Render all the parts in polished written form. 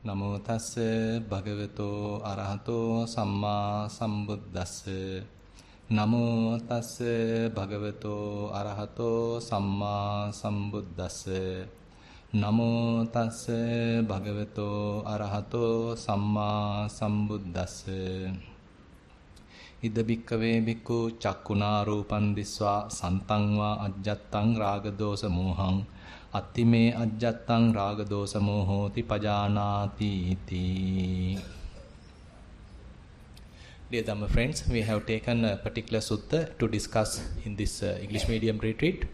Namo tassa bhagavato arahato samma sambuddhassa. Namo tassa bhagavato arahato samma sambuddhassa. Namo tassa bhagavato arahato samma sambuddhassa. Idda bhikkave bhikkhu cakkuna rūpaṃ disvā santaṃ vā ajjattaṃ rāgadosa mohaṃ attime ajjattaṃ rāgadosa mohoti pajānāti iti. Dear Dhamma friends, we have taken a particular sutta to discuss in this English medium retreat.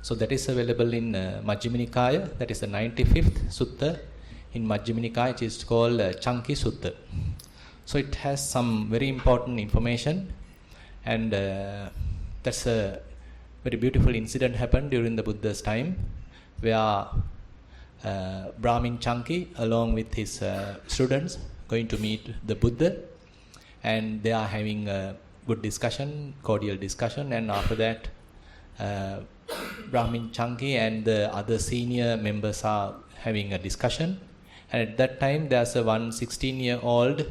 So that is available in Majjhima Nikaya, that is the 95th sutta in Majjhima Nikaya, which is called Chanki Sutta. So it has some very important information, and that's a very beautiful incident happened during the Buddha's time, where Brahmin Chanki along with his students going to meet the Buddha, and they are having a good discussion, cordial discussion, and after that Brahmin Chanki and the other senior members are having a discussion, and at that time there's a 16-year-old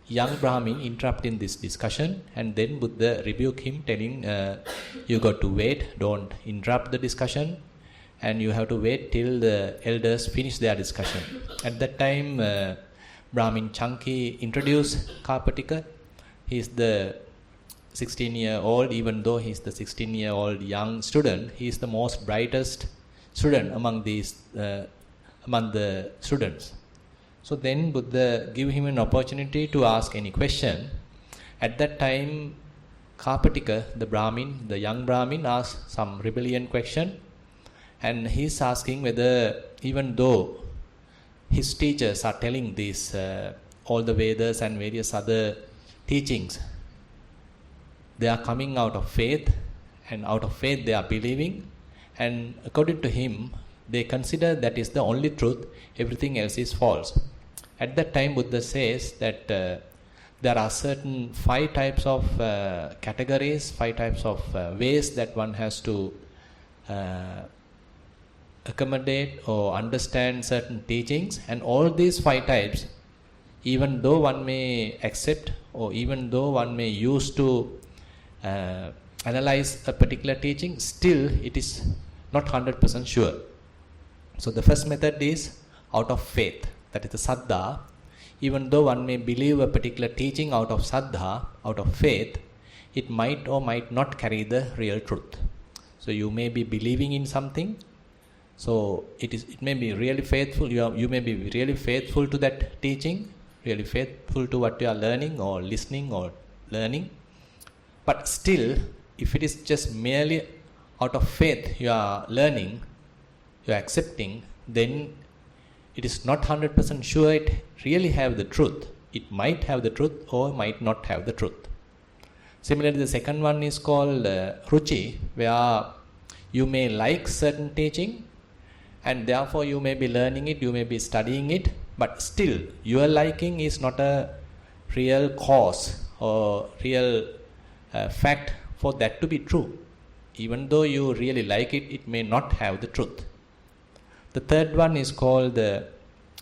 young Brahmin interrupting this discussion, and then Buddha rebuked him, telling you got to wait, don't interrupt the discussion, and you have to wait till the elders finish their discussion. At that time Brahmin Chanki introduced Karpatika. He is the 16-year-old, even though he is the 16-year-old young student, he is the most brightest student among these among the students. So then Buddha gave him an opportunity to ask any question. At that time, Karpatika, the Brahmin, the young Brahmin, asked some rebellion question, and he's asking whether, even though his teachers are telling this, all the Vedas and various other teachings, they are coming out of faith, and out of faith they are believing, and according to him, they consider that is the only truth, everything else is false. At that time, Buddha says that there are certain 5 types of categories, 5 types of ways that one has to accommodate or understand certain teachings, and all these 5 types, even though one may accept or even though one may use to analyze a particular teaching, still it is not 100% sure. So the first method is out of faith, that is the saddha. Even though one may believe a particular teaching out of saddha, out of faith, it might or might not carry the real truth. So you may be believing in something, so it may be really faithful, you may be really faithful to that teaching, really faithful to what you are learning or listening or learning, but still, if it is just merely out of faith you are learning, you are accepting, then it is not 100% sure it really have the truth. It might have the truth or might not have the truth. Similarly, the second one is called ruchi, where you may like certain teaching, and therefore you may be learning it, you may be studying it, but still your liking is not a real cause or real fact for that to be true. Even though you really like it, it may not have the truth. The third one is called the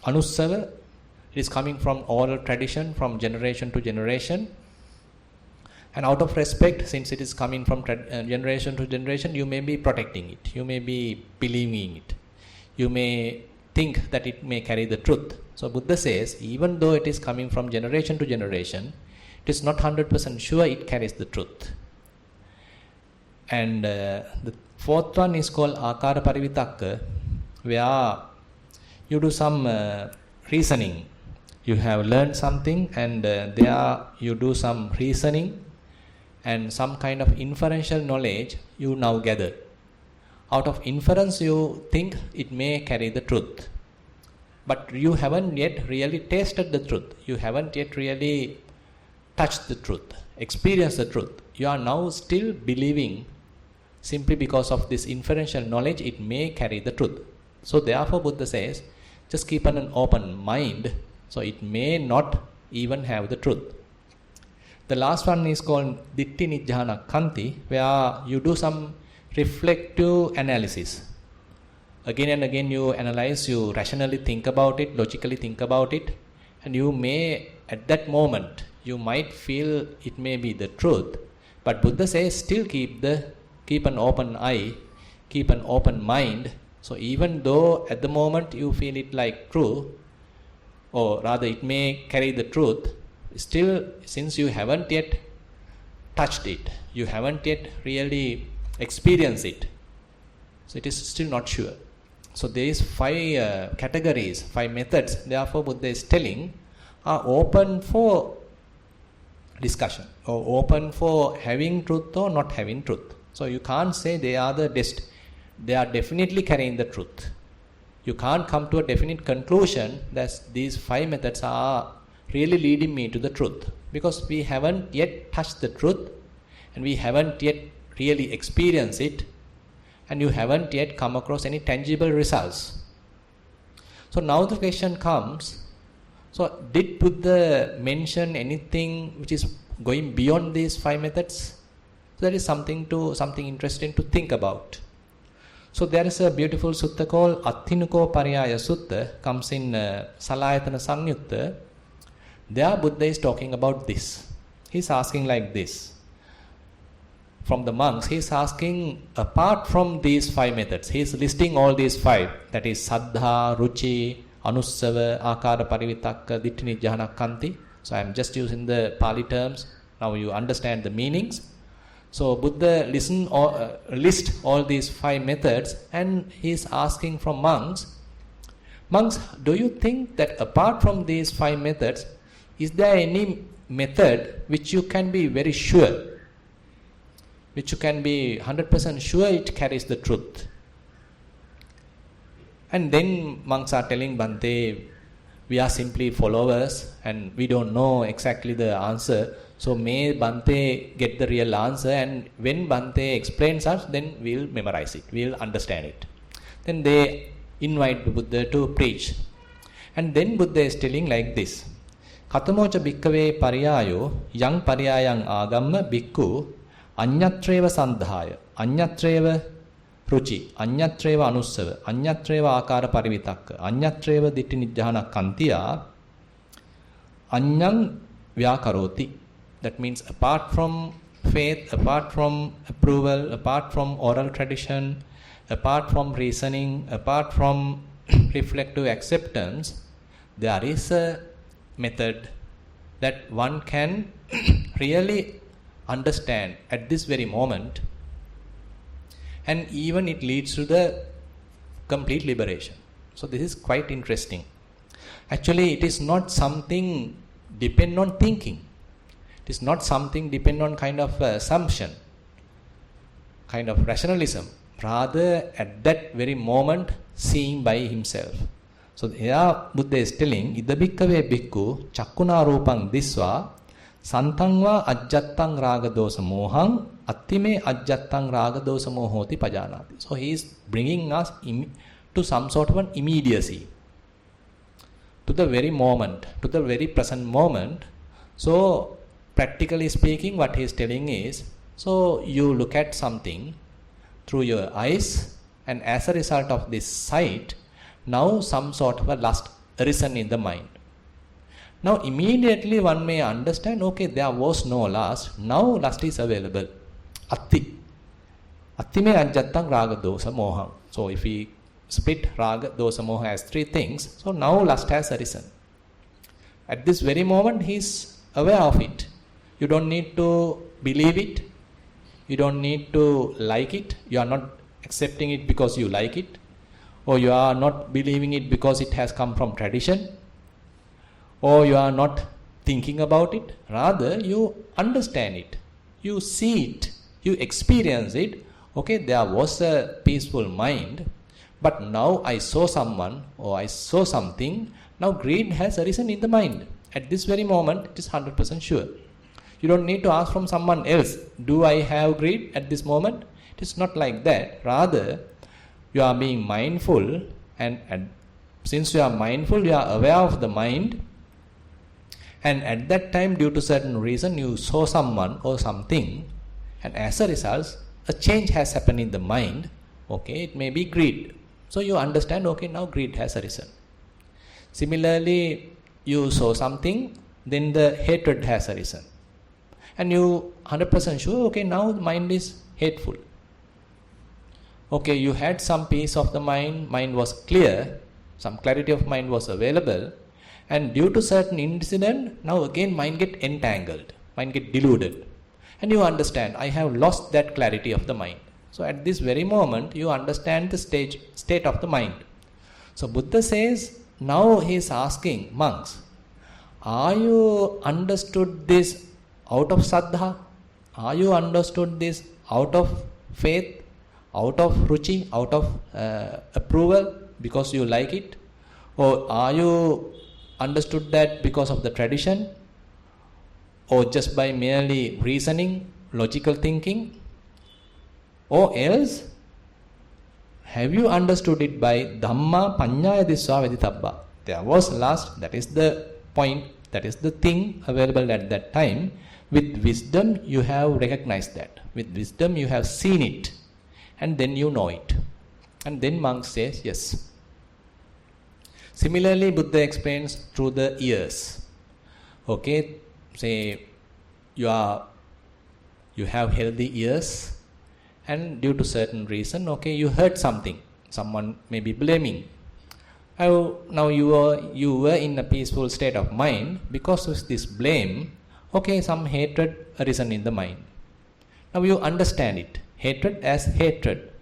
anussava. It is coming from oral tradition, from generation to generation. And out of respect, since it is coming from generation to generation, you may be protecting it. You may be believing it. You may think that it may carry the truth. So Buddha says, even though it is coming from generation to generation, it is not 100% sure it carries the truth. And the fourth one is called akara parivitakka, where you do some reasoning. You have learned something, and there you do some reasoning and some kind of inferential knowledge you now gather. Out of inference you think it may carry the truth, but you haven't yet really tasted the truth. You haven't yet really touched the truth, experienced the truth. You are now still believing simply because of this inferential knowledge it may carry the truth. So therefore Buddha says, just keep an open mind, so it may not even have the truth. The last one is called ditti nijjhana kanti, where you do some reflective analysis. again and again you analyze, you rationally think about it, logically think about it, and you may, at that moment, you might feel it may be the truth, but Buddha says still keep an open eye, keep an open mind. So even though at the moment you feel it like true, or rather it may carry the truth, still, since you haven't yet touched it, you haven't yet really experienced it, so it is still not sure. So there is 5 categories, 5 methods, therefore Buddha is telling, are open for discussion, or open for having truth or not having truth. So you can't say they are they are definitely carrying the truth. You can't come to a definite conclusion that these 5 methods are really leading me to the truth, because we haven't yet touched the truth, and we haven't yet really experienced it, and you haven't yet come across any tangible results. So now the question comes, so did Buddha mention anything which is going beyond these 5 methods? So that is something interesting to think about. So there is a beautiful sutta called Athinuko Pariyaya Sutta, comes in Salayatana Samyutta. There Buddha is talking about this. He's asking like this. From the monks, he's asking, apart from these 5 methods, he's listing all these 5, that is Saddha, Ruci, Anussava, Akara Parivitakka, Dittini Jhanakanti. So I am just using the Pali terms. Now you understand the meanings. So Buddha list all these 5 methods, and he is asking from monks, do you think that apart from these 5 methods, is there any method which you can be very sure, which you can be 100% sure it carries the truth? And then monks are telling Bhante, we are simply followers and we don't know exactly the answer. So may Bhante get the real answer, and when Bhante explains us, then we'll memorize it, we'll understand it. Then they invite Buddha to preach. And then Buddha is telling like this. Katamocha bhikkave pariyayo yang pariyayang agamma bhikkhu anyatreva sandhaya, anyatreva ruci, anyatreva anussava, anyatreva akara parivitakka, anyatreva ditti nijjhana kantiya, anyang vyakaroti. That means apart from faith, apart from approval, apart from oral tradition, apart from reasoning, apart from reflective acceptance, there is a method that one can really understand at this very moment, and even it leads to the complete liberation. So this is quite interesting. Actually, it is not something depend on thinking. It is not something depend on kind of assumption, kind of rationalism. Rather, at that very moment, seeing by himself. So here Buddha is telling, Ida bhikkave bhikkhu chakkuna rupang disva santangva ajjattang raga dosa mohang attime ajjattang raga dosa mohoti pajanati. So he is bringing us to some sort of an immediacy, to the very moment, to the very present moment. So practically speaking, what he is telling is, so you look at something through your eyes, and as a result of this sight, now some sort of a lust arisen in the mind. Now immediately one may understand, okay, there was no lust, now lust is available. Attime ajjattang raga dosa moham. So if we split raga dosa moha as 3 things, so now lust has arisen. At this very moment he is aware of it. You don't need to believe it. You don't need to like it. You are not accepting it because you like it. Or you are not believing it because it has come from tradition. Or you are not thinking about it. Rather, you understand it. You see it. You experience it. Okay, there was a peaceful mind. But now I saw someone or I saw something. Now greed has arisen in the mind. At this very moment, it is 100% sure. You don't need to ask from someone else, do I have greed at this moment? It is not like that. Rather, you are being mindful, and since you are mindful, you are aware of the mind, and at that time, due to certain reason, you saw someone or something, and as a result, a change has happened in the mind. Okay, it may be greed. So you understand, okay, now greed has arisen. Similarly, you saw something, then the hatred has arisen. And you 100% sure, okay, now the mind is hateful. Okay, you had some peace of the mind was clear, some clarity of mind was available, and due to certain incident, now again mind get entangled, mind get deluded. And you understand, I have lost that clarity of the mind. So at this very moment, you understand the state of the mind. So Buddha says, now he is asking monks, are you understood this out of saddha? Are you understood this out of faith, out of ruchi, out of approval because you like it? Or are you understood that because of the tradition? Or just by merely reasoning, logical thinking? Or else, have you understood it by Dhamma Panyaya Disva Veditabba? There was last, that is the point, that is the thing available at that time. With wisdom, you have recognized that. With wisdom, you have seen it. And then you know it. And then monk says, yes. Similarly, Buddha explains through the ears. Okay, say you have healthy ears, and due to certain reason, okay, you heard something. Someone may be blaming. Now you were in a peaceful state of mind. Because of this blame, okay, some hatred arisen in the mind. Now you understand it. Hatred as hatred.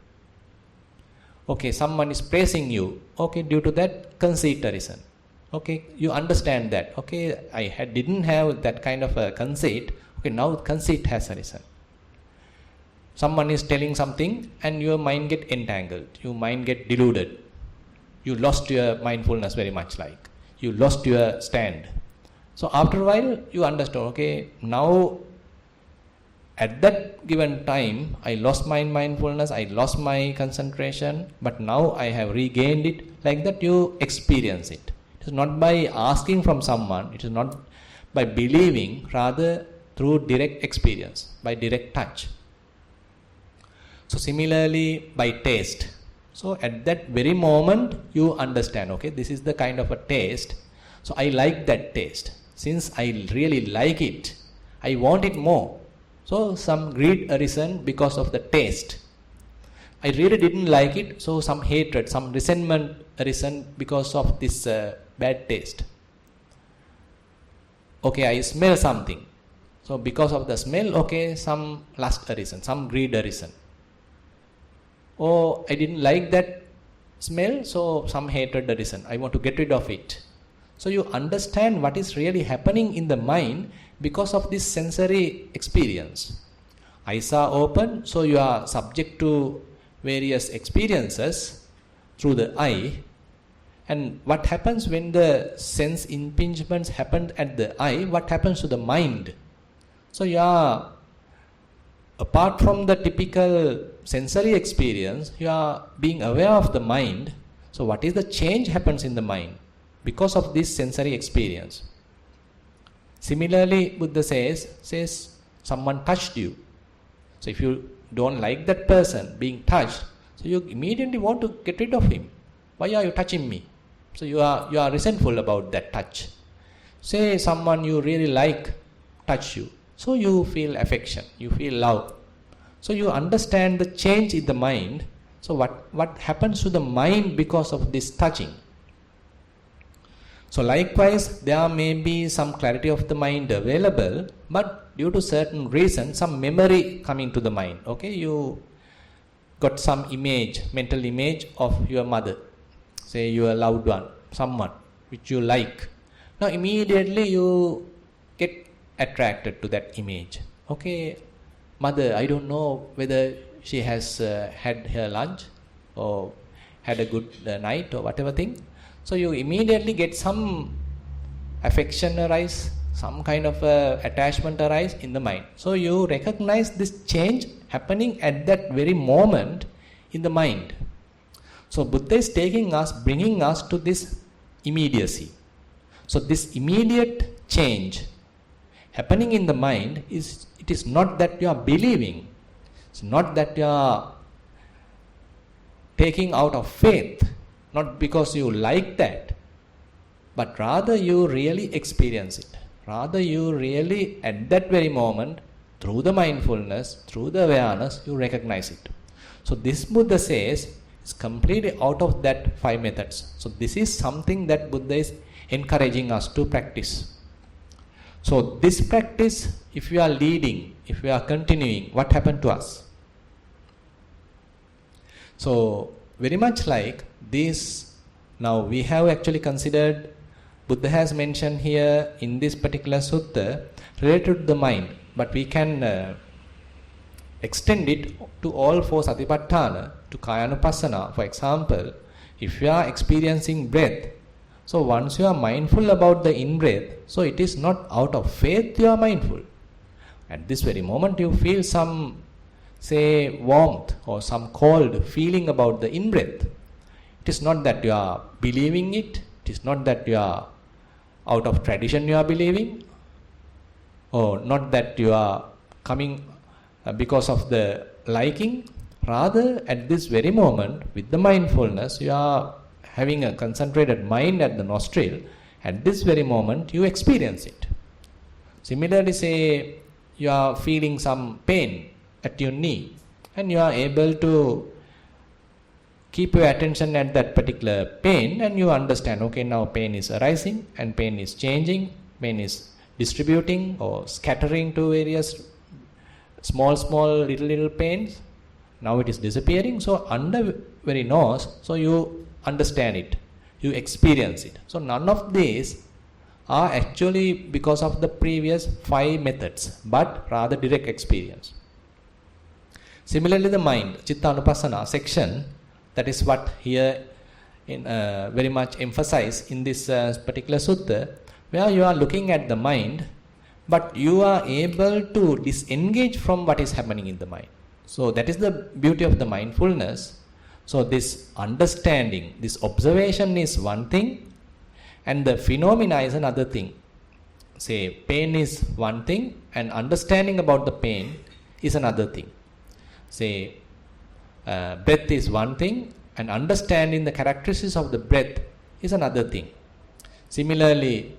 Okay, someone is praising you. Okay, due to that, conceit arisen. Okay, you understand that. Okay, I didn't have that kind of a conceit. Okay, now conceit has arisen. Someone is telling something and your mind get entangled. Your mind get deluded. You lost your mindfulness very much like. You lost your stand. So after a while, you understand, okay, now at that given time, I lost my mindfulness, I lost my concentration, but now I have regained it. Like that you experience it. It is not by asking from someone, it is not by believing, rather through direct experience, by direct touch. So similarly, by taste. So at that very moment, you understand, okay, this is the kind of a taste. So I like that taste. Since I really like it, I want it more. So some greed arisen because of the taste. I really didn't like it, so some hatred, some resentment arisen because of this bad taste. Okay, I smell something. So because of the smell, okay, some lust arisen, some greed arisen. Oh, I didn't like that smell, so some hatred arisen. I want to get rid of it. So you understand what is really happening in the mind because of this sensory experience. Eyes are open, so you are subject to various experiences through the eye. And what happens when the sense impingements happen at the eye? What happens to the mind? So you are, apart from the typical sensory experience, you are being aware of the mind. So what is the change happens in the mind because of this sensory experience? Similarly, Buddha says someone touched you. So if you don't like that person being touched, so you immediately want to get rid of him. Why are you touching me? So you are resentful about that touch. Say someone you really like touch you. So you feel affection, you feel love. So you understand the change in the mind. So what happens to the mind because of this touching? So likewise, there may be some clarity of the mind available, but due to certain reason, some memory coming to the mind. Okay, you got some image, mental image of your mother, say your loved one, someone which you like. Now immediately you get attracted to that image. Okay, mother, I don't know whether she has had her lunch or had a good night or whatever thing. So you immediately get some affection arise, some kind of attachment arise in the mind. So you recognize this change happening at that very moment in the mind. So Buddha is bringing us to this immediacy. So this immediate change happening in the mind it is not that you are believing. It's not that you are taking out of faith, not because you like that, but rather you really experience it. Rather you really at that very moment, through the mindfulness, through the awareness, you recognize it. So this Buddha says is completely out of that 5 methods. So this is something that Buddha is encouraging us to practice. So this practice, if we are leading, if we are continuing, what happened to us? So very much like this, now we have actually considered, Buddha has mentioned here in this particular sutta related to the mind, but we can extend it to all 4 satipatthana, to kayanupassana. For example, if you are experiencing breath, so once you are mindful about the in-breath, so it is not out of faith you are mindful. At this very moment you feel some, say, warmth or some cold feeling about the in-breath. It is not that you are believing it. It is not that you are out of tradition you are believing, or not that you are coming because of the liking. Rather, at this very moment, with the mindfulness, you are having a concentrated mind at the nostril. At this very moment, you experience it. Similarly, say you are feeling some pain at your knee, and you are able to keep your attention at that particular pain, and you understand, okay, now pain is arising and pain is changing, pain is distributing or scattering to various small little pains. Now it is disappearing. So under very nose, so you understand it, you experience it. So none of these are actually because of the previous 5 methods, but rather direct experience. Similarly, the mind, Chitta Anupassana section, that is what here in very much emphasized in this particular sutta, where you are looking at the mind, but you are able to disengage from what is happening in the mind. So that is the beauty of the mindfulness. So this understanding, this observation is one thing, and the phenomena is another thing. Say pain is one thing, and understanding about the pain is another thing. Say breath is one thing, and understanding the characteristics of the breath is another thing. Similarly,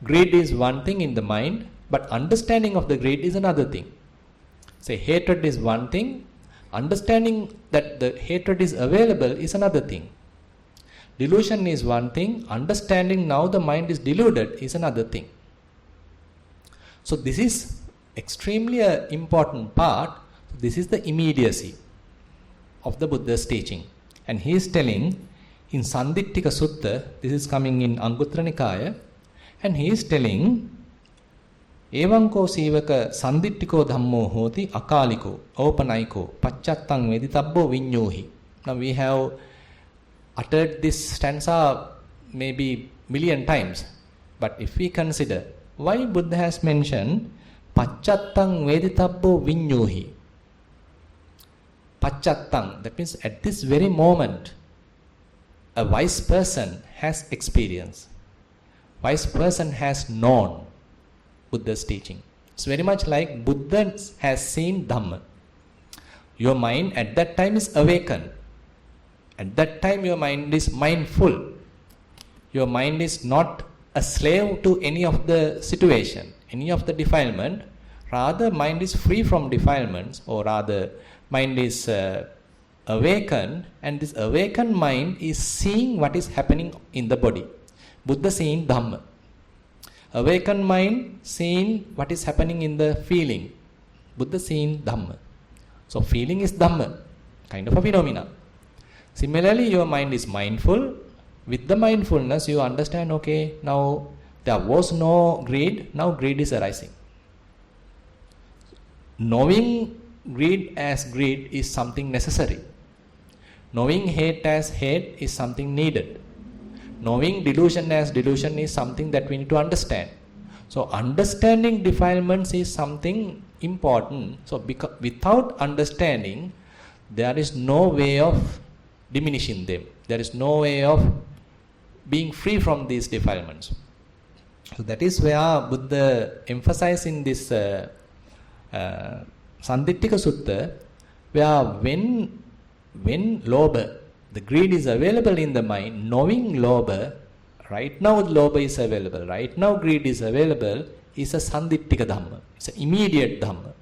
greed is one thing in the mind, but understanding of the greed is another thing. Say hatred is one thing, understanding that the hatred is available is another thing. Delusion is one thing, understanding now the mind is deluded is another thing. So this is extremely important part. This is the immediacy of the Buddha's teaching. And he is telling in Sandittika Sutta, this is coming in Anguttara Nikaya, and he is telling, Evanko sivaka sandittiko dhammo hoti akaliko, opanaiko, pacchattam veditabbo vinyuhi. Now we have uttered this stanza maybe million times, but if we consider why Buddha has mentioned pacchattam veditabbo vinyuhi. Pacchattam, that means at this very moment, a wise person has experienced. Wise person has known Buddha's teaching. It's very much like Buddha has seen Dhamma. Your mind at that time is awakened. At that time your mind is mindful. Your mind is not a slave to any of the situation, any of the defilement. Rather, mind is free from defilements, or rather, mind is awakened, and this awakened mind is seeing what is happening in the body. Buddha seeing Dhamma. Awakened mind seeing what is happening in the feeling. Buddha seeing Dhamma. So feeling is Dhamma, kind of a phenomena. Similarly, your mind is mindful. With the mindfulness, you understand, okay, now there was no greed, now greed is arising. Knowing greed as greed is something necessary. Knowing hate as hate is something needed. Knowing delusion as delusion is something that we need to understand. So understanding defilements is something important. So without understanding, there is no way of diminishing them. There is no way of being free from these defilements. So that is where Buddha emphasized in this Sandittika Sutta, where when when lobha, the greed is available in the mind, knowing lobha, right now lobha is available, right now greed is available, is a sandittika dhamma. It's an immediate dhamma.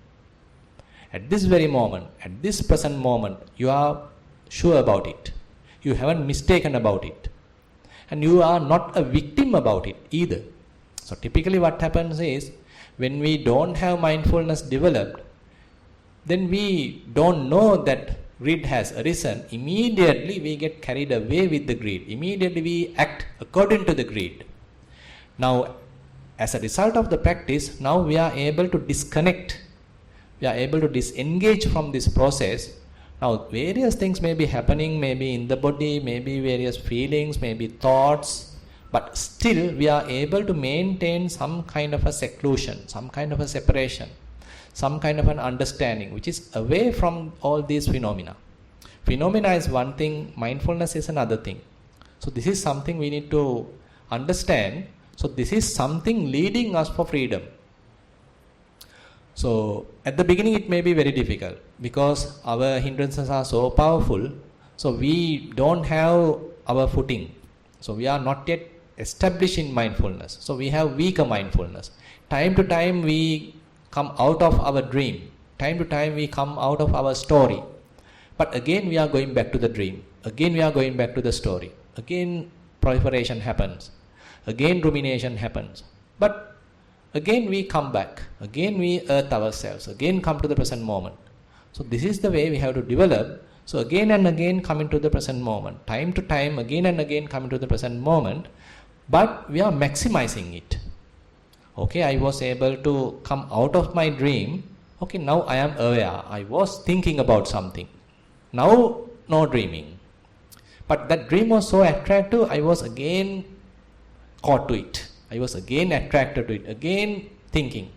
At this very moment, at this present moment, you are sure about it. You haven't mistaken about it. And you are not a victim about it either. So typically what happens is, when we don't have mindfulness developed, then we don't know that greed has arisen. Immediately we get carried away with the greed. Immediately we act according to the greed. Now, as a result of the practice, now we are able to disconnect. We are able to disengage from this process. Now, various things may be happening, maybe in the body, maybe various feelings, maybe thoughts, but still we are able to maintain some kind of a seclusion, some kind of a separation, some kind of an understanding which is away from all these phenomena. Phenomena is one thing, mindfulness is another thing. So this is something we need to understand. So this is something leading us for freedom. So at the beginning it may be very difficult because our hindrances are so powerful. So we don't have our footing. So we are not yet established in mindfulness. So we have weaker mindfulness. Time to time we come out of our dream. Time to time we come out of our story. But again we are going back to the dream. Again we are going back to the story. Again proliferation happens. Again rumination happens. But again we come back. Again we earth ourselves. Again come to the present moment. So this is the way we have to develop. So again and again coming to the present moment. Time to time again and again coming to the present moment. But we are maximizing it. Okay, I was able to come out of my dream. Okay, now I am aware. I was thinking about something. Now, no dreaming. But that dream was so attractive, I was again caught to it. I was again attracted to it. Again thinking.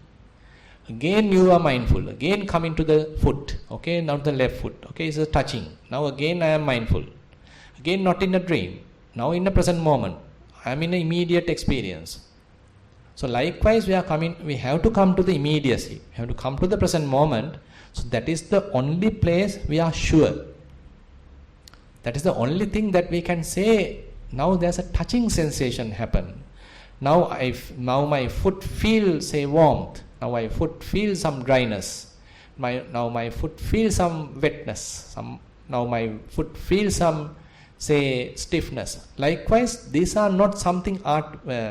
Again you are mindful. Again coming to the foot. Okay, now the left foot. Okay, it's a touching. Now again I am mindful. Again not in a dream. Now in the present moment. I am in an immediate experience. So likewise we have to come to the immediacy. We have to come to the present moment. So that is the only place we are sure. That is the only thing that we can say, now there's a touching sensation happen. Now my foot feels say warmth. Now my foot feels some dryness. Now my foot feels some wetness. Now my foot feels some say stiffness. Likewise, these are not something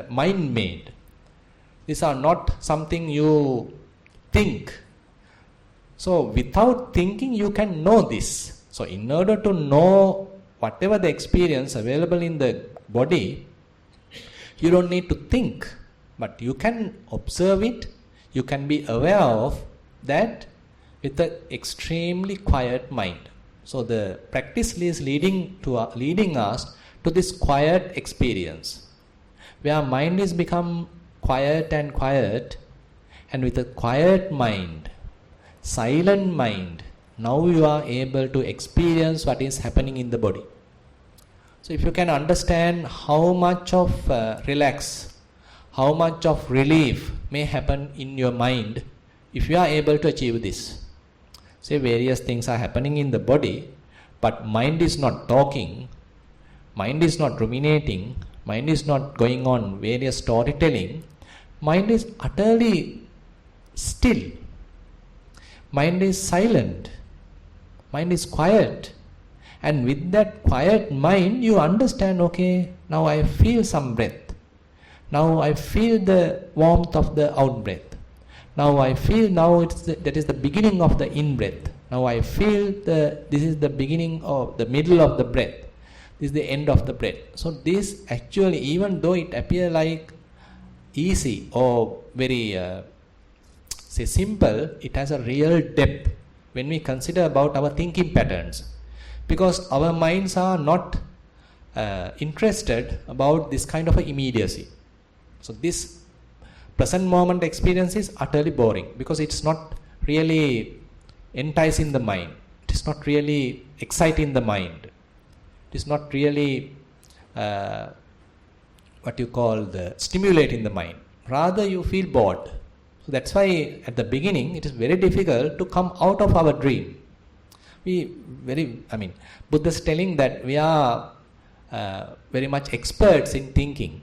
mind made. These are not something you think. So without thinking you can know this. So in order to know whatever the experience available in the body, you don't need to think, but you can observe it. You can be aware of that with an extremely quiet mind. So the practice is leading us to this quiet experience, where mind is become quiet, and with a quiet mind, silent mind, now you are able to experience what is happening in the body. So if you can understand how much of relax, how much of relief may happen in your mind if you are able to achieve this. Say various things are happening in the body, but mind is not talking, mind is not ruminating, mind is not going on various storytelling, mind is utterly still, mind is silent, mind is quiet. And with that quiet mind, you understand, okay, now I feel some breath. Now I feel the warmth of the out breath. Now I feel that is the beginning of the in breath. Now I feel this is the beginning of the middle of the breath. This is the end of the breath. So this actually, even though it appears like easy or very simple, it has a real depth when we consider about our thinking patterns. Because our minds are not interested about this kind of a immediacy. So this present moment experience is utterly boring because it's not really enticing the mind. It is not really exciting the mind. It is not really stimulating the mind. Rather you feel bored. So that's why at the beginning it is very difficult to come out of our dream. Buddha is telling that we are very much experts in thinking.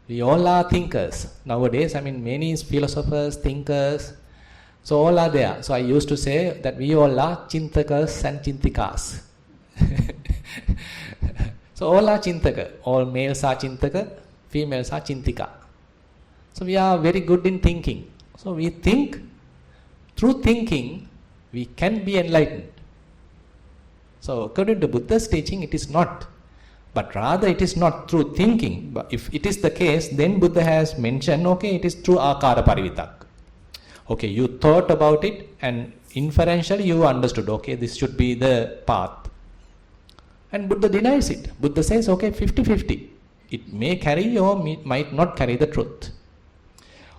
We all are thinkers nowadays. Many philosophers, thinkers, so all are there. So I used to say that we all are chintakas and chintikas. So all are chintaka. All males are chintaka, females are chintika. So we are very good in thinking. So we think, through thinking, we can be enlightened. So according to Buddha's teaching, it is not. But rather it is not through thinking. But if it is the case, then Buddha has mentioned, okay, it is through akara parivitak. Okay, you thought about it and inferentially you understood, okay, this should be the path. And Buddha denies it. Buddha says, okay, 50-50. It may carry or might not carry the truth.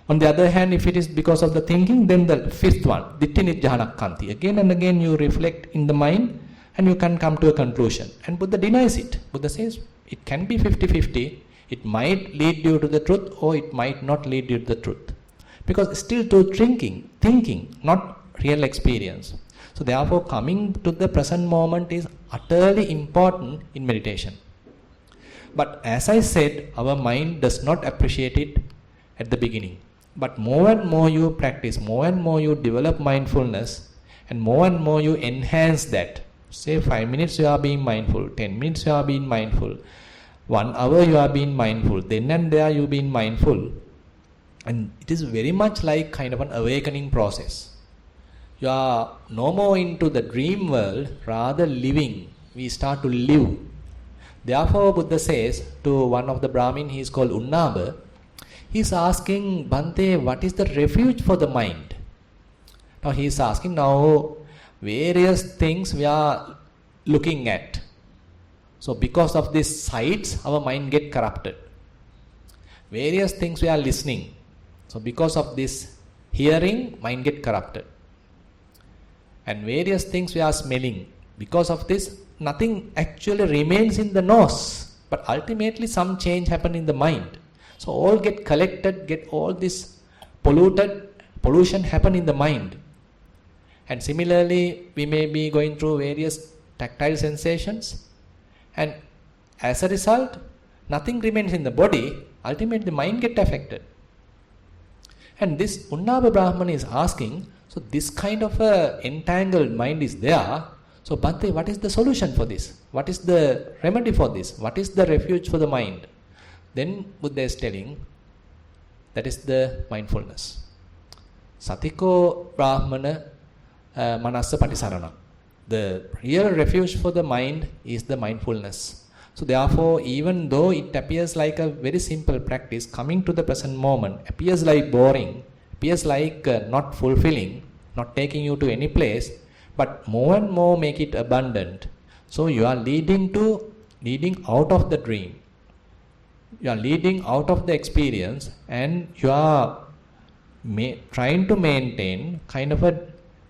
On the other hand, if it is because of the thinking, then the fifth one, ditti nijjhanakkanti. Again and again you reflect in the mind and you can come to a conclusion. And Buddha denies it. Buddha says it can be 50-50. It might lead you to the truth or it might not lead you to the truth. Because still to thinking, not real experience. So therefore coming to the present moment is utterly important in meditation. But as I said, our mind does not appreciate it at the beginning. But more and more you practice, more and more you develop mindfulness, and more you enhance that. Say 5 minutes you are being mindful, 10 minutes you are being mindful, 1 hour you are being mindful, then and there you being mindful. And it is very much like kind of an awakening process. You are no more into the dream world, rather living. We start to live. Therefore Buddha says to one of the Brahmin, he is called Unnaba, he is asking, Bhante, what is the refuge for the mind? Now he is asking, now various things we are looking at. So because of these sights, our mind get corrupted. Various things we are listening. So because of this hearing, mind get corrupted. And various things we are smelling. Because of this, nothing actually remains in the nose. But ultimately some change happen in the mind. So all get collected, get all this pollution happen in the mind. And similarly, we may be going through various tactile sensations. And as a result, nothing remains in the body. Ultimately, the mind get affected. And this Unnaba Brahman is asking, so this kind of a entangled mind is there. So Bhante, what is the solution for this? What is the remedy for this? What is the refuge for the mind? Then Buddha is telling, that is the mindfulness. Satiko Brahmana Manassa Patisarana. The real refuge for the mind is the mindfulness. So therefore, even though it appears like a very simple practice, coming to the present moment appears like boring, appears like not fulfilling, not taking you to any place, but more and more make it abundant. So you are leading out of the dream. You are leading out of the experience, and you are trying to maintain kind of a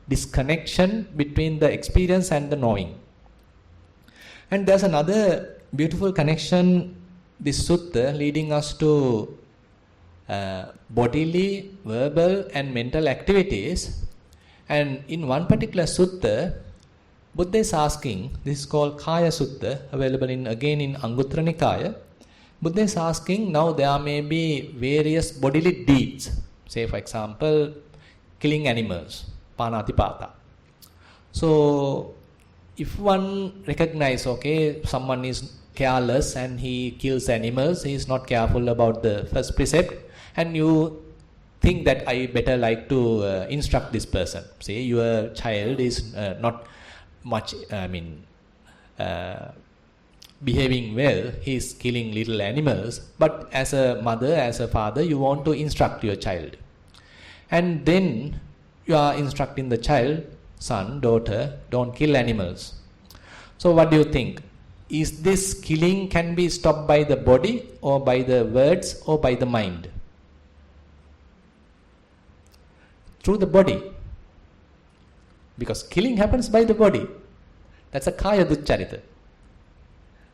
disconnection between the experience and the knowing. And there's another beautiful connection, this sutta leading us to bodily, verbal and mental activities. And in one particular sutta, Buddha is asking, this is called Kaya Sutta, available again in Anguttara Nikaya. Buddha is asking, now there may be various bodily deeds. Say for example, killing animals, panatipata. So if one recognizes, okay, someone is careless and he kills animals, he is not careful about the first precept, and you think that I better like to instruct this person. Say your child is not much, behaving well, he is killing little animals, but as a mother, as a father, you want to instruct your child. And then you are instructing the child, son, daughter, don't kill animals. So what do you think? Is this killing can be stopped by the body or by the words or by the mind? Through the body. Because killing happens by the body. That's a kaya duccharita.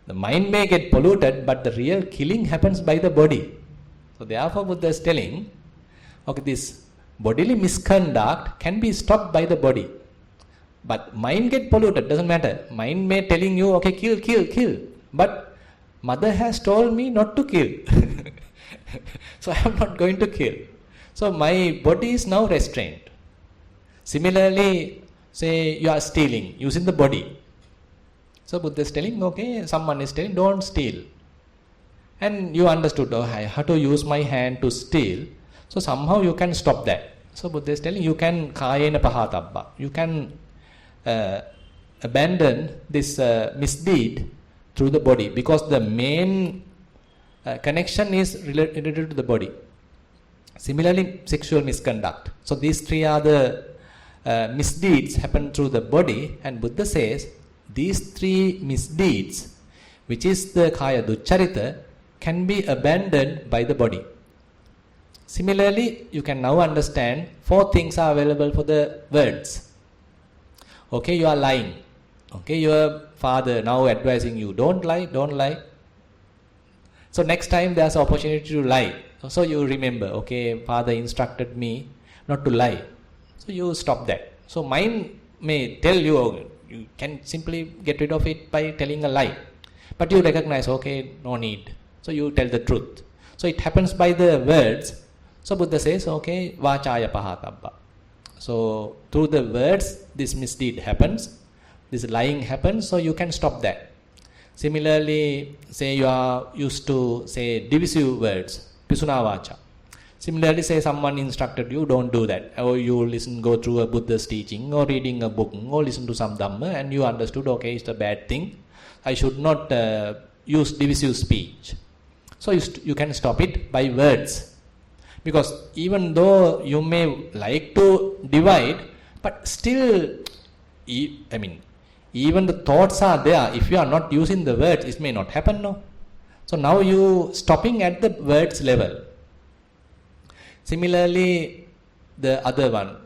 The mind may get polluted, but the real killing happens by the body. So therefore Buddha is telling, okay, this bodily misconduct can be stopped by the body. But mind get polluted, doesn't matter. Mind may telling you, okay, kill, kill, kill. But mother has told me not to kill. So I am not going to kill. So my body is now restrained. Similarly, say you are stealing using the body. So Buddha is telling, okay, someone is telling, don't steal. And you understood, oh, I have to use my hand to steal. So somehow you can stop that. So Buddha is telling, you can kayena pahatabba. You can abandon this misdeed through the body, because the main connection is related to the body. Similarly, sexual misconduct. So these three are the misdeeds happen through the body, and Buddha says these three misdeeds, which is the kaya duccharita, can be abandoned by the body. Similarly, you can now understand 4 things are available for the words. Okay, you are lying. Okay, your father now advising you, don't lie, don't lie. So next time there's an opportunity to lie. So you remember, okay, father instructed me not to lie. So you stop that. So mind may tell you, oh, you can simply get rid of it by telling a lie. But you recognize, okay, no need. So you tell the truth. So it happens by the words. So Buddha says, okay, vachaya pahatabba. So through the words, this misdeed happens, this lying happens, so you can stop that. Similarly, say you are used to say divisive words, pisuna vacha. Similarly, say someone instructed you, don't do that. Or you go through a Buddha's teaching, or reading a book, or listen to some Dhamma, and you understood, okay, it's a bad thing. I should not use divisive speech. So you can stop it by words. Because even though you may like to divide, but still, even the thoughts are there. If you are not using the words, it may not happen, no? So now you stopping at the words level. Similarly, the other one,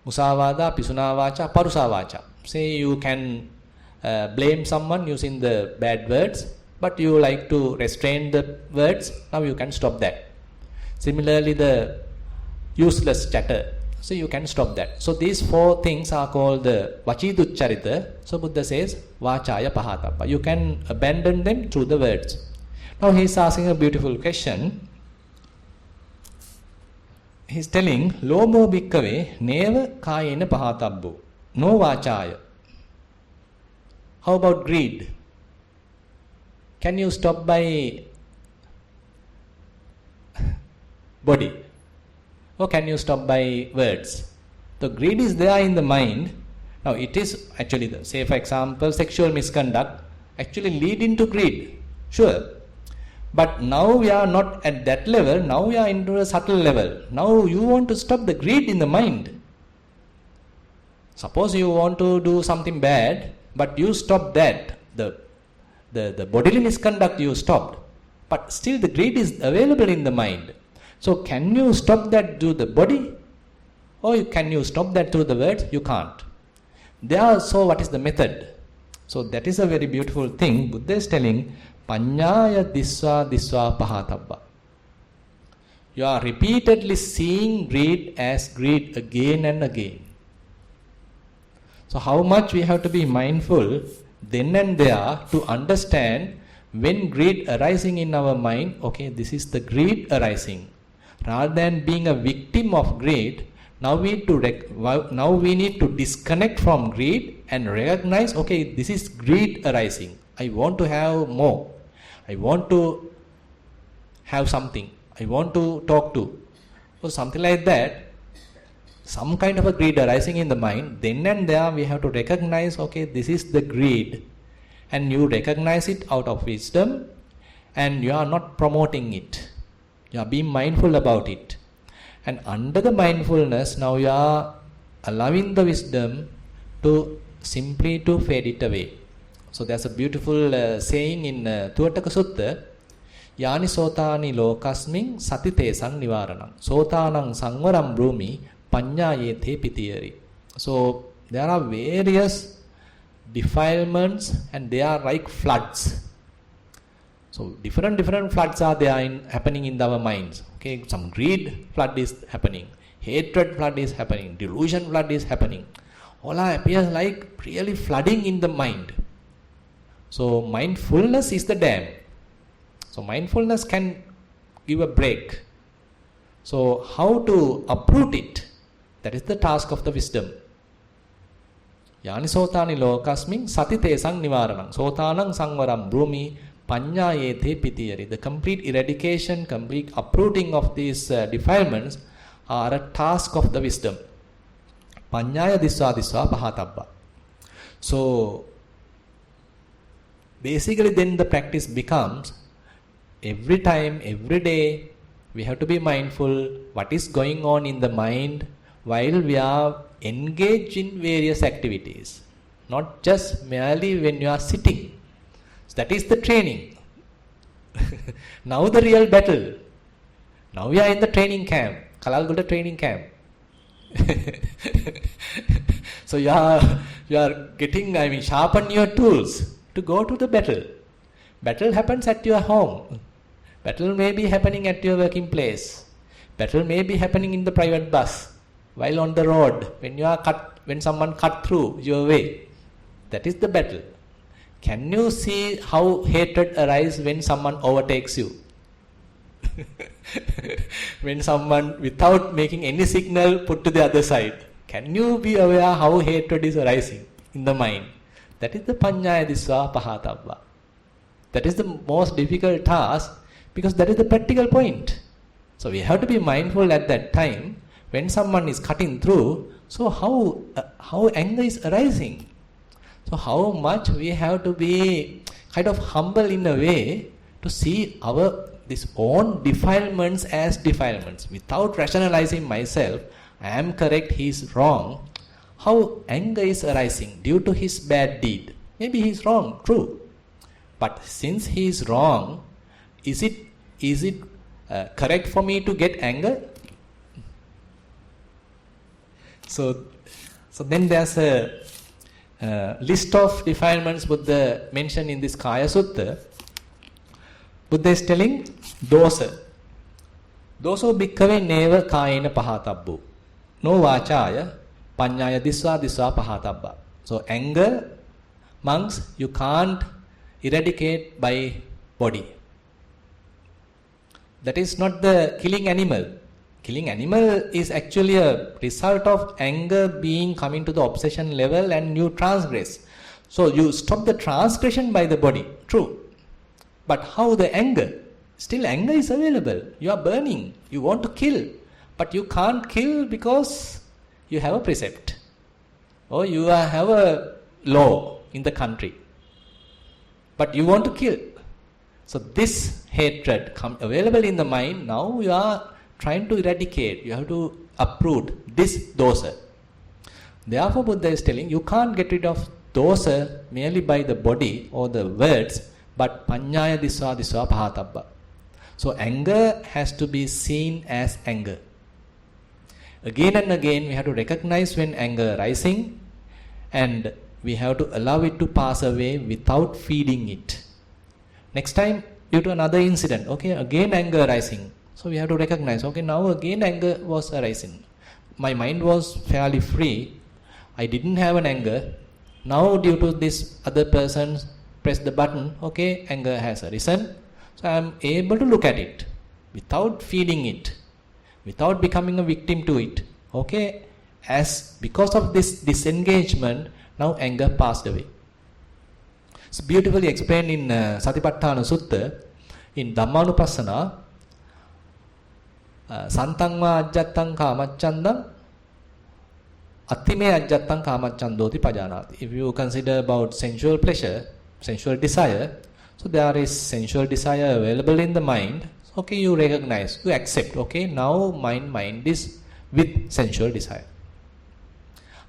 musavada, pisunavacha, parusavacha. Say you can blame someone using the bad words, but you like to restrain the words, now you can stop that. Similarly, the useless chatter, so you can stop that. So these 4 things are called the vachiduccharita. So Buddha says, vachaya pahatabba. You can abandon them through the words. Now he is asking a beautiful question. He is telling, lobo bhikkave neva kayena pahatabbu, no vachaya. How about greed? Can you stop by body? Or can you stop by words? The greed is there in the mind. Now it is actually, say for example, sexual misconduct actually lead into greed. Sure. But now we are not at that level. Now we are into a subtle level. Now you want to stop the greed in the mind. Suppose you want to do something bad, but you stop that. The bodily misconduct you stopped. But still the greed is available in the mind. So can you stop that through the body? Or can you stop that through the words? You can't. So what is the method? So that is a very beautiful thing. Buddha is telling, Panyaya disva disva pahatabba. You are repeatedly seeing greed as greed again and again. So how much we have to be mindful then and there to understand when greed arising in our mind, okay, this is the greed arising. Rather than being a victim of greed, now we need to disconnect from greed and recognize, okay, this is greed arising. I want to have more. I want to have something. I want to talk to. So something like that. Some kind of a greed arising in the mind. Then and there we have to recognize, okay, this is the greed. And you recognize it out of wisdom. And you are not promoting it. You are being mindful about it. And under the mindfulness, now you are allowing the wisdom to simply to fade it away. So there's a beautiful saying in Tuataka Sutta, Yani sotani lokasming satite sang nivaranam. Sotanang sangvaram brumi panyayete pitiyari. So there are various defilements and they are like floods. So different floods are there happening in our minds. Okay, some greed flood is happening, hatred flood is happening, delusion flood is happening. Ola appears like really flooding in the mind. So mindfulness is the dam. So mindfulness can give a break. So how to uproot it? That is the task of the wisdom. Yani sotani lokasmin satite sang nivaranam. Sotanang sangvaram brumi panyayete pitiyari. The complete eradication, complete uprooting of these defilements are a task of the wisdom. Panyaya disva disva pahatabba. So basically then the practice becomes every time, every day, we have to be mindful what is going on in the mind while we are engaged in various activities. Not just merely when you are sitting. So that is the training. Now the real battle. Now we are in the training camp, Kalalgoda training camp. So you are getting, sharpen your tools to go to the battle. Battle happens at your home. Battle may be happening at your working place. Battle may be happening in the private bus, while on the road, when someone cut through your way. That is the battle. Can you see how hatred arises when someone overtakes you? When someone, without making any signal, put to the other side. Can you be aware how hatred is arising in the mind? That is the panyaya disva pahatabba. That is the most difficult task because that is the practical point. So we have to be mindful at that time when someone is cutting through. So how anger is arising? So how much we have to be kind of humble in a way to see this own defilements as defilements without rationalizing myself. I am correct, he is wrong. How anger is arising due to his bad deed. Maybe he is wrong, true. But since he is wrong, is it correct for me to get anger? So then there's a list of defilements Buddha mentioned in this Kaya Sutta. Buddha is telling dosa. Doso bhikkhave neva kayena pahatabbu. No vachaya panyaya disva disva pahatabba. So anger, monks, you can't eradicate by body. That is not the killing animal. Killing animal is actually a result of anger coming to the obsession level and you transgress. So you stop the transgression by the body, true. But how the anger? Still anger is available. You are burning. You want to kill. But you can't kill because you have a precept. Or you have a law in the country. But you want to kill. So this hatred available in the mind, now you are trying to eradicate. You have to uproot this dosa. Therefore Buddha is telling you can't get rid of dosa merely by the body or the words, but panyaya disva disva pahatabba. So anger has to be seen as anger. Again and again we have to recognize when anger rising and we have to allow it to pass away without feeding it. Next time due to another incident, okay, again anger rising. So we have to recognize, okay, now again anger was arising. My mind was fairly free. I didn't have an anger. Now due to this other person press the button, okay, anger has arisen. So I am able to look at it without feeding it, without becoming a victim to it. Okay, as because of this disengagement, now anger passed away. It's beautifully explained in Satipatthana Sutta, in Dhammanupassana. Santang va ajjattang kamachandam attime ajjattang kamachandoti pajanati. If you consider about sensual pleasure, sensual desire, so there is sensual desire available in the mind. Okay, you recognize, you accept, okay, now mind is with sensual desire.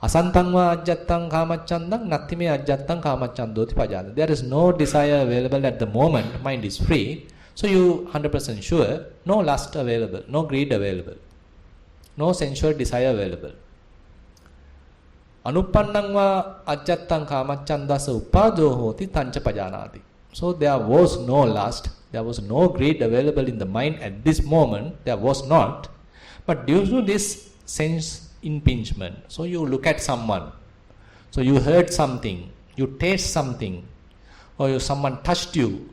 Asantang va ajjattang kamachandam nattime ajjattang kamachandoti pajanati. There is no desire available at the moment, mind is free. So you 100% sure, no lust available, no greed available, no sensual desire available. Anuppannang va ajjattang kamachandasa uppado hoti tancha pajanati. So there was no lust, there was no greed available in the mind at this moment, there was not. But due to this sense impingement, so you look at someone, So you heard something, you taste something, or someone touched you.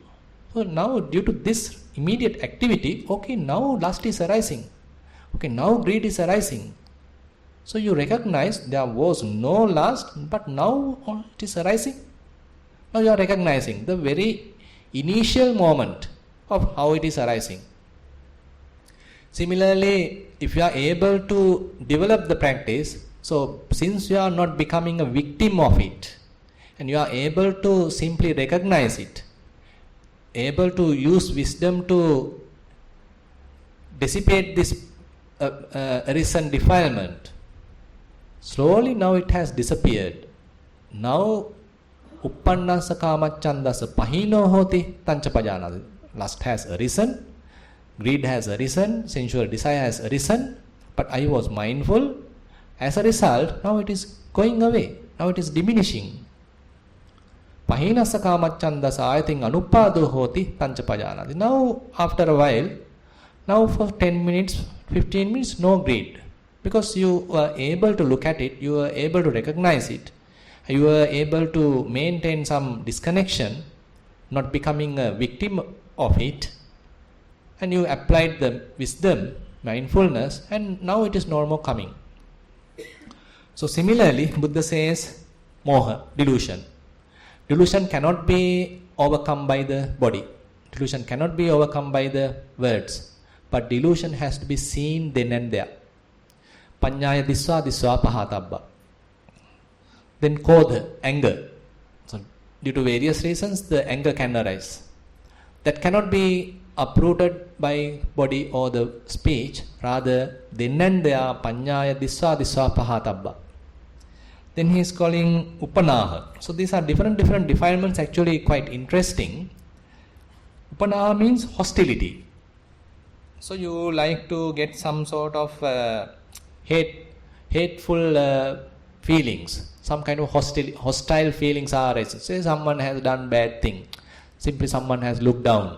So now due to this immediate activity, okay, now lust is arising. Okay, now greed is arising. So you recognize there was no lust, but now it is arising. Now you are recognizing the very initial moment of how it is arising. Similarly, if you are able to develop the practice, so since you are not becoming a victim of it, and you are able to simply recognize it, able to use wisdom to dissipate this arisen defilement, slowly now it has disappeared. Now, uppannasa kamachandasa pahino hoti tancha pajanati. Lust has arisen, greed has arisen, sensual desire has arisen, but I was mindful. As a result, now it is going away. Now it is diminishing. Pahinasa kamachandasa ayating anupado hoti tancha pajanati. Now, after a while, now for 10 minutes, 15 minutes, no greed. Because you are able to look at it, you are able to recognize it, you are able to maintain some disconnection, not becoming a victim of it, and you applied the wisdom, mindfulness, and now it is no more coming. So similarly, Buddha says moha, delusion. Delusion cannot be overcome by the body. Delusion cannot be overcome by the words. But delusion has to be seen then and there. Panyaya diswa diswa pahatabba. Then kodha, anger. So due to various reasons, the anger can arise. That cannot be uprooted by body or the speech. Rather, then and there, panyaya diswa diswa pahatabba. Then he is calling upanaha. So these are different defilements, actually quite interesting. Upanaha means hostility. So you like to get some sort of hateful feelings, some kind of hostile feelings are arising. Say someone has done bad thing, simply someone has looked down.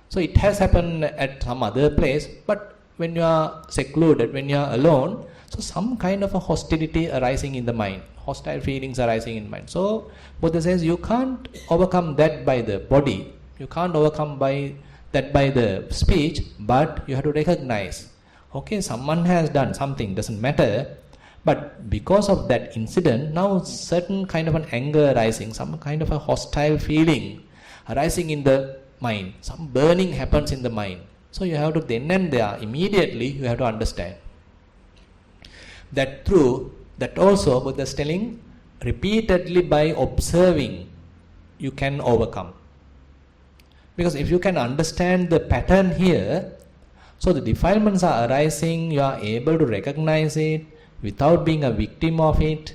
So it has happened at some other place, but when you are secluded, when you are alone, so some kind of a hostility arising in the mind, hostile feelings arising in mind. So Buddha says you can't overcome that by the body, you can't overcome that by the speech, but you have to recognize, okay, someone has done something, doesn't matter, but because of that incident, now certain kind of an anger arising, some kind of a hostile feeling arising in the mind, some burning happens in the mind. So you have to then and there, immediately you have to understand that through that also Buddha is telling, repeatedly by observing you can overcome. Because if you can understand the pattern here, so the defilements are arising, you are able to recognize it without being a victim of it,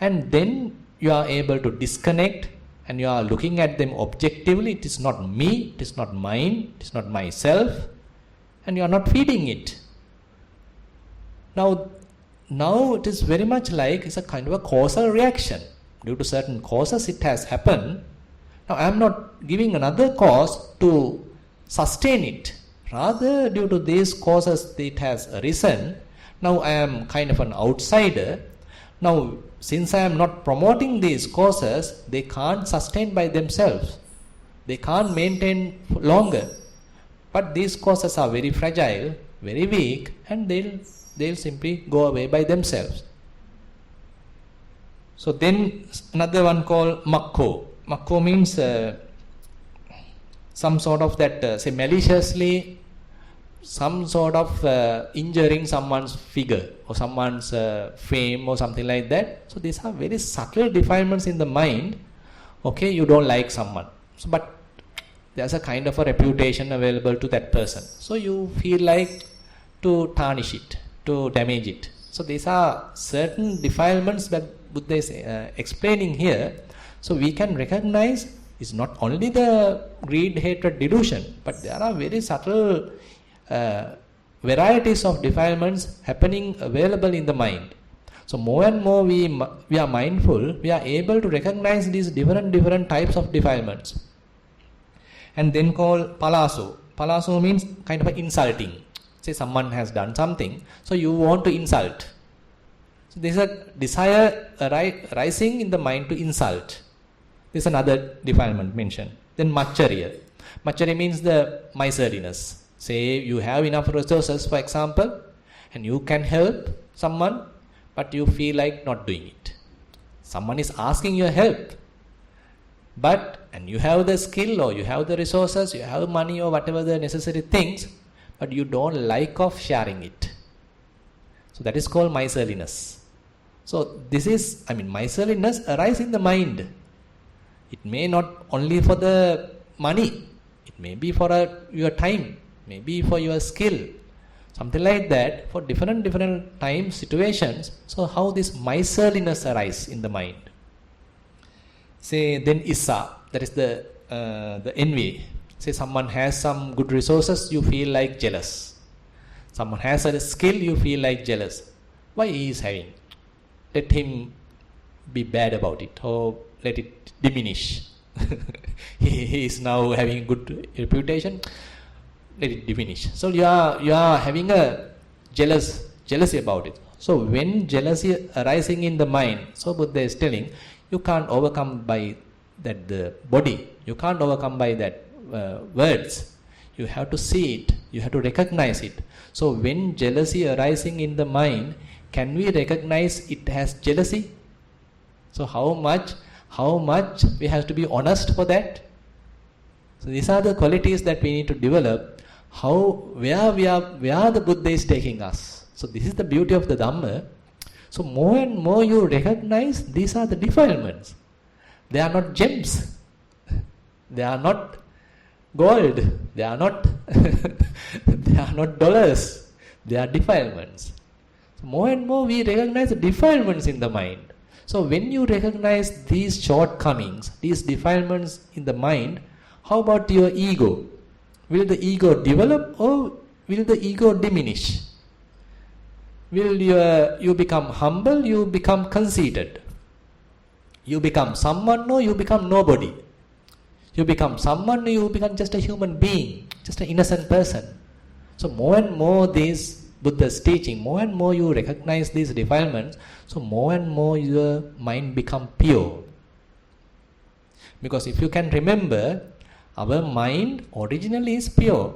and then you are able to disconnect and you are looking at them objectively. It is not me, it is not mine, it is not myself, and you are not feeding it. Now it is very much like it's a kind of a causal reaction. Due to certain causes it has happened. Now I am not giving another cause to sustain it. Rather, due to these causes it has arisen. Now I am kind of an outsider. Now since I am not promoting these causes, they can't sustain by themselves. They can't maintain longer. But these causes are very fragile, very weak, and they'll simply go away by themselves. So then another one called makko. Makko means some sort of that, say maliciously, some sort of injuring someone's figure or someone's fame or something like that. So these are very subtle defilements in the mind. Okay, you don't like someone, so, but there's a kind of a reputation available to that person. So you feel like to tarnish it, to damage it. So these are certain defilements that Buddha is explaining here. So we can recognize it's not only the greed, hatred, delusion, but there are very subtle varieties of defilements happening available in the mind. So more and more we are mindful, we are able to recognize these different types of defilements. And then called palaso. Palaso means kind of insulting. Say someone has done something, so you want to insult. So there is a desire rising in the mind to insult. This is another defilement mentioned. Then Machcharya. Machcharya means the miserliness. Say you have enough resources, for example, and you can help someone, but you feel like not doing it. Someone is asking your help, and you have the skill or you have the resources, you have money or whatever the necessary things, but you don't like of sharing it. So that is called miserliness. So this is, miserliness arises in the mind. It may not only for the money, it may be for your time, maybe for your skill, something like that, for different time situations. So how this miserliness arises in the mind? Say then Issa, that is the envy. Say someone has some good resources, you feel like jealous. Someone has a skill, you feel like jealous. Why he is having? Let him be bad about it, or let it diminish. he is now having good reputation. Let it diminish. So you are having a jealousy about it. So when jealousy arising in the mind, so Buddha is telling, you can't overcome by that the body. You can't overcome by that words. You have to see it. You have to recognize it. So when jealousy arising in the mind, can we recognize it as jealousy? So how much we have to be honest for that? So these are the qualities that we need to develop. Where the Buddha is taking us. So this is the beauty of the Dhamma. So more and more you recognize these are the defilements. They are not gems. They are not gold. They are not dollars. They are defilements. So more and more we recognize the defilements in the mind. So when you recognize these shortcomings, these defilements in the mind, how about your ego? Will the ego develop or will the ego diminish? Will you become humble, you become conceited? You become someone or you become nobody? You become someone or you become just a human being, just an innocent person? So more and more this Buddha's teaching, more and more you recognize these defilements, so more and more your mind become pure. Because if you can remember, our mind originally is pure.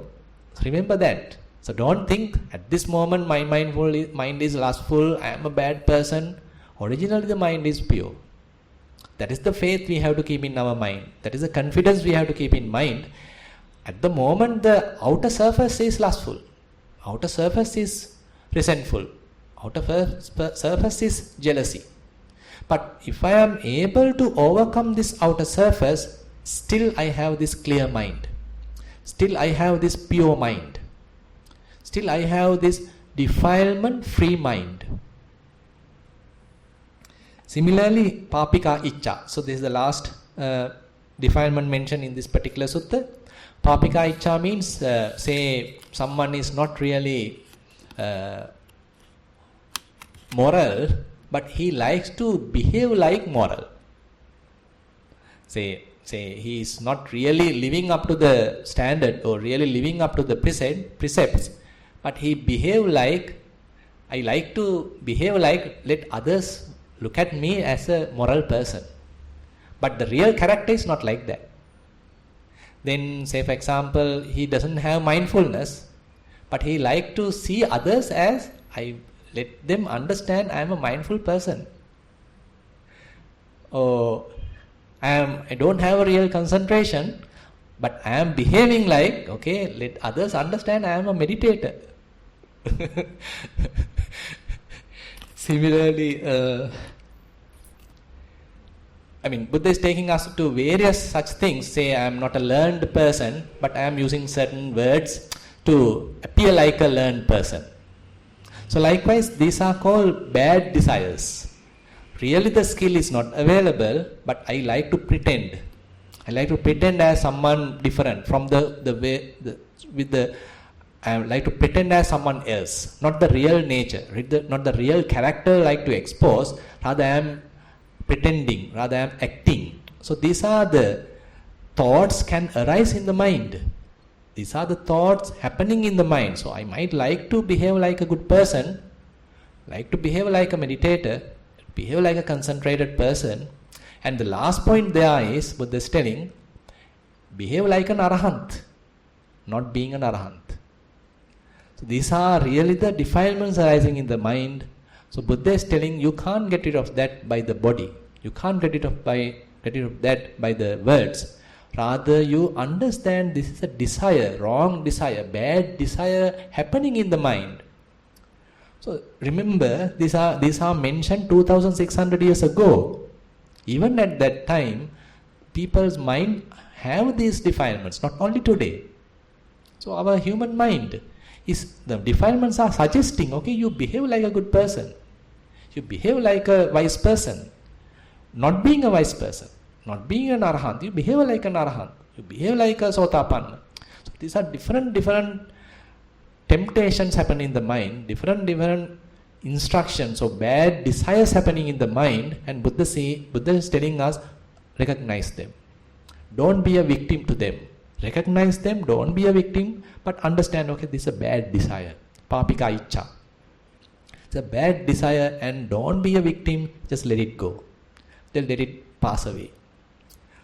Remember that. So don't think at this moment my mind is lustful, I am a bad person. Originally the mind is pure. That is the faith we have to keep in our mind. That is the confidence we have to keep in mind. At the moment the outer surface is lustful. Outer surface is resentful. Outer surface is jealousy. But if I am able to overcome this outer surface, still I have this clear mind. Still I have this pure mind. Still I have this defilement-free mind. Similarly, papika iccha. So this is the last defilement mentioned in this particular sutta. Papika iccha means, say someone is not really moral, but he likes to behave like moral. Say he is not really living up to the standard or really living up to the precepts, but he behave like, I like to behave like, let others look at me as a moral person. But the real character is not like that. Then say for example, he doesn't have mindfulness, but he like to see others as, I let them understand I am a mindful person. Or I don't have a real concentration, but I am behaving like, okay, let others understand I am a meditator. Similarly, Buddha is taking us to various such things. Say I am not a learned person, but I am using certain words to appear like a learned person. So likewise, these are called bad desires. Really the skill is not available, but I like to pretend. I like to pretend as someone different from I like to pretend as someone else, not the real nature, not the real character I like to expose, rather I am pretending, rather I am acting. So these are the thoughts can arise in the mind. These are the thoughts happening in the mind. So I might like to behave like a good person, like to behave like a meditator, behave like a concentrated person. And the last point there is, Buddha is telling, behave like an arahant, not being an arahant. So these are really the defilements arising in the mind. So Buddha is telling you can't get rid of that by the body. You can't get rid of that by the words. Rather, you understand this is a desire, wrong desire, bad desire happening in the mind. So remember, these are mentioned 2600 years ago. Even at that time, people's mind have these defilements, not only today. So our human mind the defilements are suggesting, okay, you behave like a good person. You behave like a wise person. Not being a wise person, not being an arahant, you behave like an arahant. You behave like a sotapanna. So these are different temptations happening in the mind, different instructions or bad desires happening in the mind, and Buddha is telling us, recognize them. Don't be a victim to them. Recognize them, don't be a victim, but understand, okay, this is a bad desire. Papika icha. It's a bad desire, and don't be a victim, just let it go. Then let it pass away.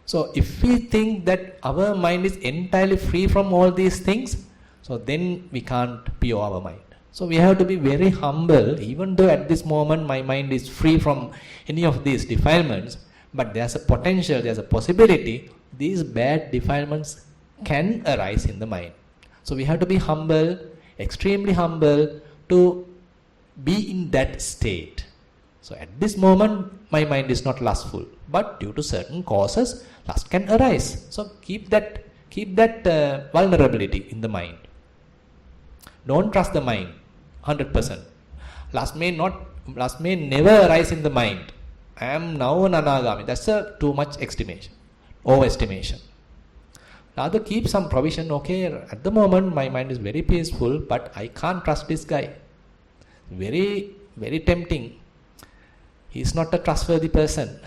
So if we think that our mind is entirely free from all these things, so then we can't pure our mind. So we have to be very humble, even though at this moment my mind is free from any of these defilements, but there's a potential, there's a possibility, these bad defilements can arise in the mind. So we have to be humble, extremely humble, to be in that state. So at this moment, my mind is not lustful, but due to certain causes, lust can arise. So keep that vulnerability in the mind. Don't trust the mind 100%. Lust may never arise in the mind. I am now an anagami. That's too much overestimation. Rather keep some provision. Okay, at the moment my mind is very peaceful, but I can't trust this guy. Very, very tempting. He's not a trustworthy person.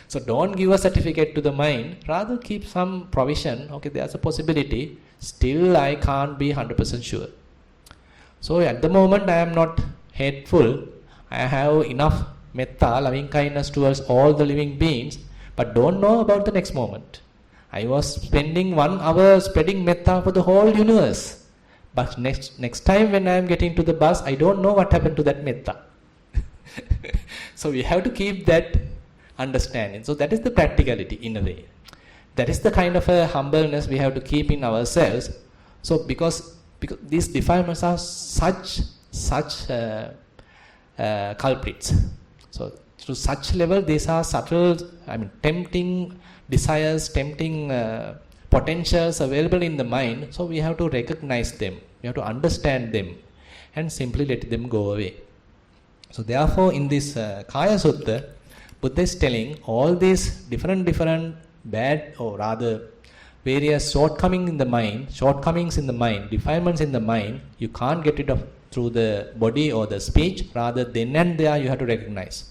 So don't give a certificate to the mind. Rather keep some provision. Okay, there's a possibility. Still I can't be 100% sure. So at the moment I am not hateful. I have enough metta, loving kindness towards all the living beings, but don't know about the next moment. I was spending 1 hour spreading metta for the whole universe. But next time when I am getting to the bus, I don't know what happened to that metta. So we have to keep that understanding. So that is the practicality in a way. That is the kind of a humbleness we have to keep in ourselves. So because these defilements are such culprits. So to such level, these are subtle, tempting desires, tempting potentials available in the mind. So we have to recognize them. We have to understand them and simply let them go away. So therefore in this Kaya Sutta, Buddha is telling all these different bad, or rather various shortcomings in the mind, defilements in the mind, you can't get rid of through the body or the speech. Rather, then and there you have to recognize.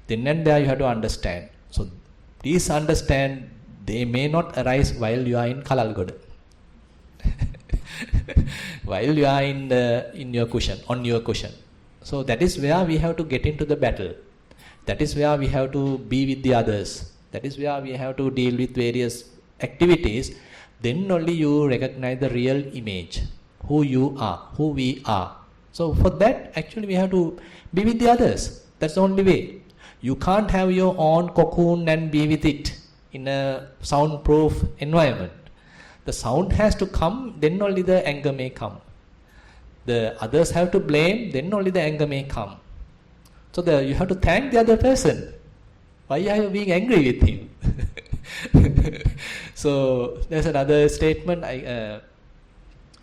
Then and there you have to understand. So please understand, they may not arise while you are in Kalalgoda. While you are in your cushion, on your cushion. So that is where we have to get into the battle. That is where we have to be with the others. That is where we have to deal with various activities. Then only you recognize the real image, who you are, who we are. So for that, actually we have to be with the others. That's the only way. You can't have your own cocoon and be with it in a soundproof environment. The sound has to come, then only the anger may come. The others have to blame, then only the anger may come. So you have to thank the other person. Why are you being angry with him? So there's another statement.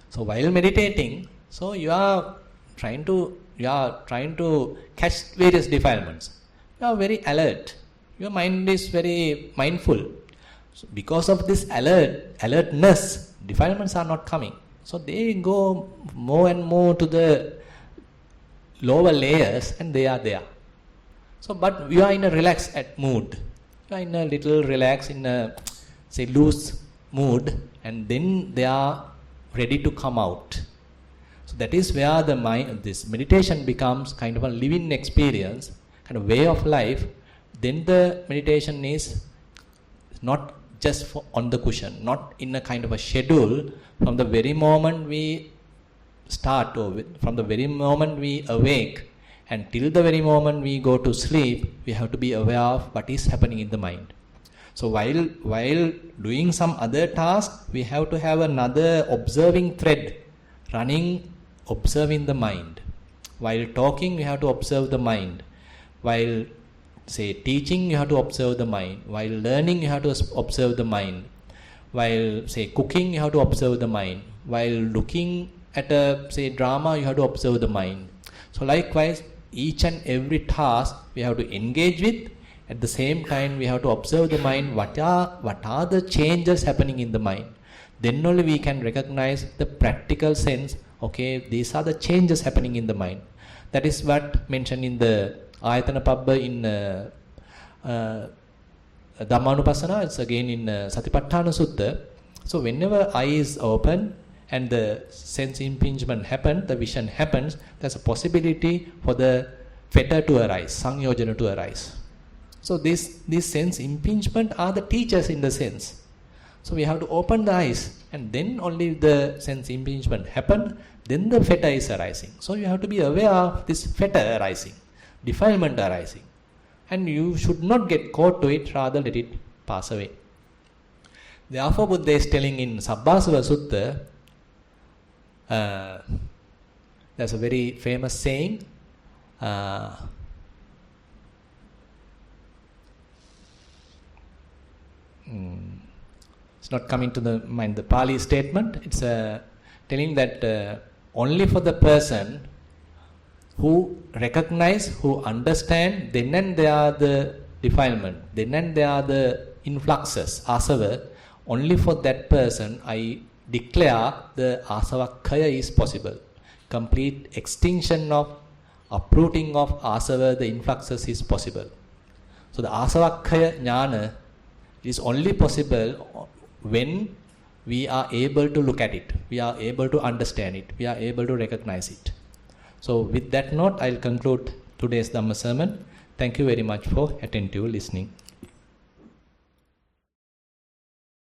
So while meditating, so you are trying to catch various defilements. You are very alert. Your mind is very mindful. So because of this alertness, defilements are not coming. So they go more and more to the lower layers, and they are there. So, but you are in a relaxed mood. You are in a little relaxed, in a loose mood, and then they are ready to come out. So that is where the mind, this meditation becomes kind of a living experience, kind of way of life. Then the meditation is not just on the cushion, not in a kind of a schedule. From the very moment we start, or from the very moment we awake, and till the very moment we go to sleep, we have to be aware of what is happening in the mind. So while doing some other task, we have to have another observing thread running, observing the mind. While talking, we have to observe the mind. While, say, teaching, you have to observe the mind. While learning, you have to observe the mind. While, say, cooking, you have to observe the mind. While looking at a, say, drama, you have to observe the mind. So likewise, each and every task we have to engage with. At the same time, we have to observe the mind. What are the changes happening in the mind? Then only we can recognize the practical sense. Okay, these are the changes happening in the mind. That is what mentioned in the Ayatana Pabbha in Dhammanupassana. It's again in Satipatthana Sutta. So whenever eye is open and the sense impingement happens, the vision happens, there's a possibility for the fetter to arise, sangyojana to arise. So these sense impingement are the teachers in the sense. So we have to open the eyes, and then only the sense impingement happen, then the fetter is arising. So you have to be aware of this fetter arising, defilement arising. And you should not get caught to it, rather let it pass away. Therefore Buddha is telling in Sabbasava Sutta, there's a very famous saying, it's not coming to the mind, the Pali statement. It's telling that only for the person who recognize, who understand, then and there the defilement, then and there the influxes, asava, only for that person I declare the asavakkaya is possible. Complete extinction of, uprooting of asava, the influxes is possible. So the asavakkaya jnana is only possible when we are able to look at it, we are able to understand it, we are able to recognize it. So with that note, I'll conclude today's Dhamma sermon. Thank you very much for attentive listening.